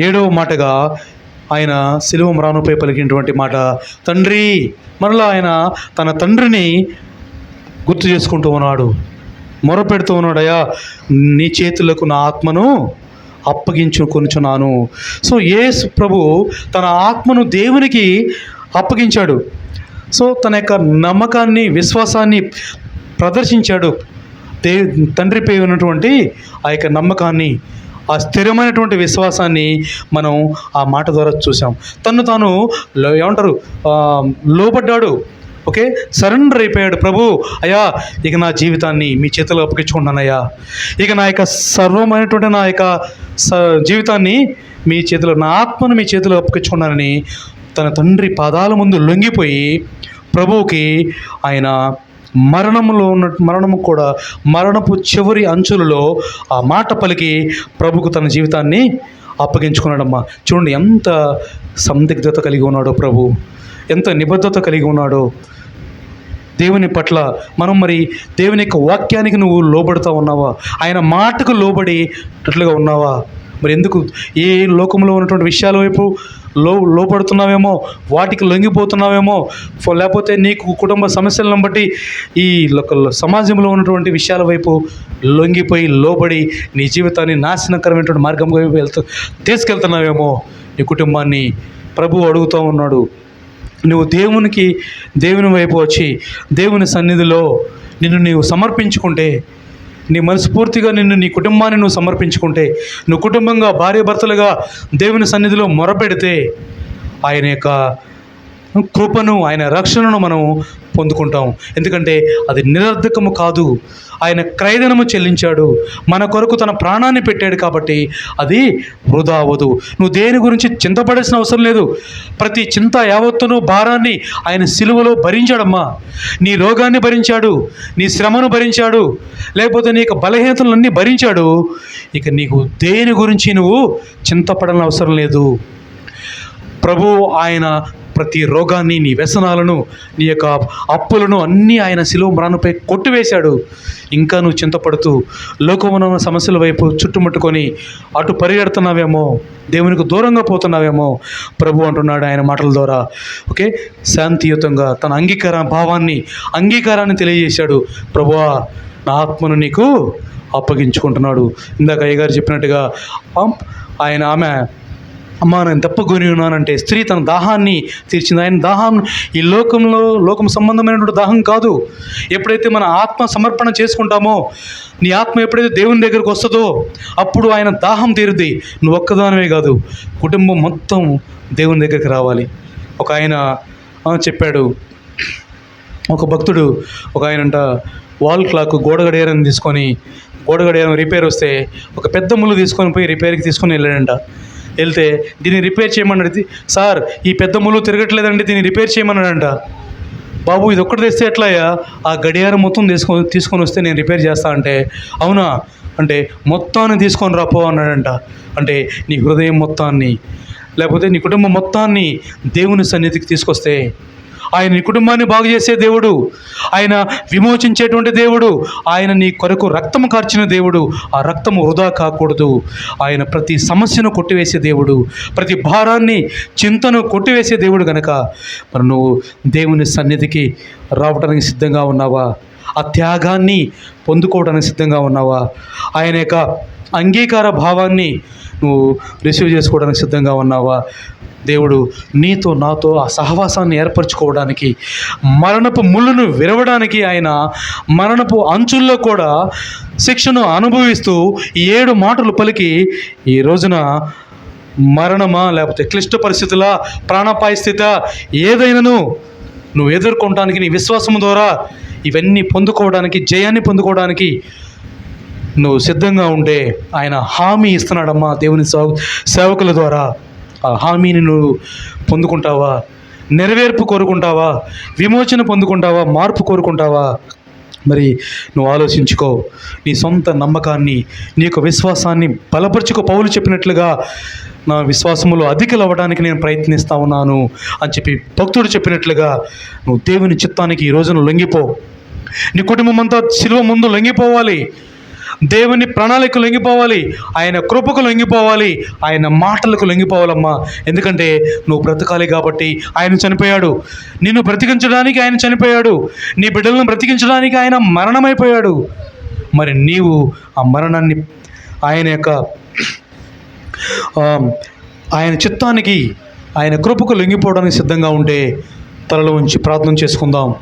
ఏడవ మాటగా ఆయన శిలువ మ్రానుపై పలికినటువంటి మాట తండ్రి. మరలా ఆయన తన తండ్రిని గుర్తు చేసుకుంటూ ఉన్నాడు, మొరపెడుతూ ఉన్నాడు, అయ్యా నీ చేతులకు నా ఆత్మను అప్పగించుకొనుచున్నాను. సో యేసు ప్రభు తన ఆత్మను దేవునికి అప్పగించాడు. సో తన యొక్క నమ్మకాన్ని, విశ్వాసాన్ని ప్రదర్శించాడు. తండ్రిపై ఉన్నటువంటి ఆ యొక్క నమ్మకాన్ని, ఆ స్థిరమైనటువంటి విశ్వాసాన్ని మనం ఆ మాట ద్వారా చూసాం. తను తాను ఏమంటారు, లోబడ్డాడు. ఓకే, సరెండర్ అయిపోయాడు. ప్రభు, అయ్యా ఇక నా జీవితాన్ని మీ చేతిలో అప్పగించుకుంటున్నానయ్యా, ఇక నా యొక్క సర్వమైనటువంటి నా యొక్క జీవితాన్ని మీ చేతిలో, నా ఆత్మను మీ చేతిలో అప్పగించుకున్నానని తన తండ్రి పాదాల ముందు లొంగిపోయి ప్రభువుకి ఆయన మరణము కూడా మరణపు చివరి అంచులలో ఆ మాట పలికి ప్రభుకు తన జీవితాన్ని అప్పగించుకున్నాడమ్మా. చూడండి ఎంత సందిగ్ధత కలిగి ఉన్నాడో ప్రభు, ఎంత నిబద్ధత కలిగి ఉన్నాడో దేవుని పట్ల. మనం మరి దేవుని యొక్క వాక్యానికి నువ్వు లోబడుతూ ఉన్నావా? ఆయన మాటకు లోబడేటట్లుగా ఉన్నావా? మరి ఎందుకు ఏ లోకంలో ఉన్నటువంటి విషయాల వైపు లోపడుతున్నావేమో, వాటికి లొంగిపోతున్నావేమో, లేకపోతే నీకు కుటుంబ సమస్యలను బట్టి ఈ సమాజంలో ఉన్నటువంటి విషయాల వైపు లొంగిపోయి లోబడి నీ జీవితాన్ని నాశనకరమైనటువంటి మార్గం వైపు తీసుకెళ్తున్నావేమో. నీ కుటుంబాన్ని ప్రభువు అడుగుతూ ఉన్నాడు. నువ్వు దేవుని వైపు వచ్చి దేవుని సన్నిధిలో నిన్ను నీవు సమర్పించుకుంటే, నీ మనస్ఫూర్తిగా నీ కుటుంబాన్ని నువ్వు సమర్పించుకుంటే, నువ్వు కుటుంబంగా భార్యాభర్తలుగా దేవుని సన్నిధిలో మొరపెడితే ఆయన యొక్క కృపను, ఆయన రక్షణను మనం పొందుకుంటాం. ఎందుకంటే అది నిరర్ధకము కాదు. ఆయన క్రయధనము చెల్లించాడు, మన కొరకు తన ప్రాణాన్ని పెట్టాడు. కాబట్టి అది వృధా అవ్వదు. నువ్వు దేని గురించి చింతపడాల్సిన అవసరం లేదు. ప్రతి చింత యావత్తును, భారాన్ని ఆయన సిలువలో భరించాడమ్మా. నీ రోగాన్ని భరించాడు, నీ శ్రమను భరించాడు, లేకపోతే నీ యొక్క బలహీనతలన్నీ భరించాడు. ఇక నీకు దేని గురించి నువ్వు చింతపడాల్సిన అవసరం లేదు. ప్రభు ఆయన ప్రతి రోగాన్ని, నీ వ్యసనాలను, నీ యొక్క అప్పులను అన్నీ ఆయన శిలువ మ్రానుపై కొట్టివేశాడు. ఇంకా నువ్వు చింతపడుతూ లోకమున సమస్యల వైపు చుట్టుముట్టుకొని అటు పరిగెడుతున్నావేమో, దేవునికి దూరంగా పోతున్నావేమో. ప్రభు అంటున్నాడు ఆయన మాటల ద్వారా, ఓకే, శాంతియుతంగా తన అంగీకారాన్ని తెలియజేశాడు. ప్రభువా, నా ఆత్మను నీకు అప్పగించుకుంటున్నాడు. ఇందాక అయ్యగారు చెప్పినట్టుగా ఆమె అమ్మా నేను తప్పకొని ఉన్నానంటే స్త్రీ తన దాహాన్ని తీర్చింది. ఆయన దాహం ఈ లోకం సంబంధమైనటువంటి దాహం కాదు. ఎప్పుడైతే మన ఆత్మ సమర్పణ చేసుకుంటామో, నీ ఆత్మ ఎప్పుడైతే దేవుని దగ్గరకు వస్తుందో అప్పుడు ఆయన దాహం తీరుద్ది. నువ్వు ఒక్కదానివే కాదు, కుటుంబం మొత్తం దేవుని దగ్గరికి రావాలి. ఒక ఆయన చెప్పాడు, ఒక భక్తుడు, ఒక ఆయనంట వాల్ క్లాక్ గోడ గడియారం రిపేర్ వస్తే ఒక పెద్ద ముళ్ళు తీసుకొని పోయి రిపేర్కి తీసుకొని వెళ్ళాడంట. వెళ్తే దీన్ని రిపేర్ చేయమన్నాడు. సార్, ఈ పెద్ద ముళ్ళు తిరగట్లేదండి, దీన్ని రిపేర్ చేయమన్నాడంట. బాబు, ఇది ఒక్కటి తెస్తే ఎట్లాయా? ఆ గడియారం మొత్తం తీసుకొని వస్తే నేను రిపేర్ చేస్తా అంటే, అవునా అంటే మొత్తాన్ని తీసుకొని రాపో అన్నాడంట. అంటే నీ హృదయం మొత్తాన్ని, లేకపోతే నీ కుటుంబం మొత్తాన్ని దేవుని సన్నిధికి తీసుకొస్తే ఆయన నీ కుటుంబాన్ని బాగు చేసే దేవుడు, ఆయన విమోచించేటువంటి దేవుడు, ఆయన నీ కొరకు రక్తము కార్చిన దేవుడు. ఆ రక్తము వృధా కాకూడదు. ఆయన ప్రతి సమస్యను కొట్టివేసే దేవుడు, ప్రతి భారాన్ని, చింతను కొట్టివేసే దేవుడు కనుక మరి నువ్వు దేవుని సన్నిధికి రావడానికి సిద్ధంగా ఉన్నావా? ఆ త్యాగాన్ని పొందుకోవడానికి సిద్ధంగా ఉన్నావా? ఆయన యొక్క అంగీకార భావాన్ని నువ్వు రిసీవ్ చేసుకోవడానికి సిద్ధంగా ఉన్నావా? దేవుడు నీతో నాతో ఆ సహవాసాన్ని ఏర్పరచుకోవడానికి, మరణపు ముళ్ళును విరవడానికి, ఆయన మరణపు అంచుల్లో కూడా శిక్షను అనుభవిస్తూ 7 మాటలు పలికి ఈ రోజున మరణమా, లేకపోతే క్లిష్ట పరిస్థితుల, ప్రాణాపాయ స్థితి ఏదైనాను నువ్వు ఎదుర్కొనడానికి నీ విశ్వాసం ద్వారా ఇవన్నీ పొందుకోవడానికి, జయాన్ని పొందుకోవడానికి నువ్వు సిద్ధంగా ఉండే ఆయన హామీ ఇస్తున్నాడమ్మా. దేవుని సేవకుల ద్వారా ఆ హామీని నువ్వు పొందుకుంటావా? నెరవేర్పు కోరుకుంటావా? విమోచన పొందుకుంటావా? మార్పు కోరుకుంటావా? మరి నువ్వు ఆలోచించుకో. నీ సొంత నమ్మకాన్ని, నీ యొక్క విశ్వాసాన్ని బలపరుచుకో. పౌలు చెప్పినట్లుగా నా విశ్వాసములో అధికలవ్వడానికి నేను ప్రయత్నిస్తూ ఉన్నాను అని చెప్పి భక్తుడు చెప్పినట్లుగా నువ్వు దేవుని చిత్తానికి ఈ రోజున లొంగిపో. నీ కుటుంబం అంతా శిలువ ముందు లొంగిపోవాలి. దేవుని ప్రణాళికకు లొంగిపోవాలి, ఆయన కృపకు లొంగిపోవాలి, ఆయన మాటలకు లొంగిపోవాలమ్మా. ఎందుకంటే నువ్వు బ్రతకాలి కాబట్టి ఆయన చనిపోయాడు. నిన్ను బ్రతికించడానికి ఆయన చనిపోయాడు. నీ బిడ్డలను బ్రతికించడానికి ఆయన మరణమైపోయాడు. మరి నీవు ఆ మరణాన్ని ఆయన యొక్క ఆయన చిత్తానికి, ఆయన కృపకు లొంగిపోవడానికి సిద్ధంగా ఉంటే తలలో ఉంచి ప్రార్థన చేసుకుందాం.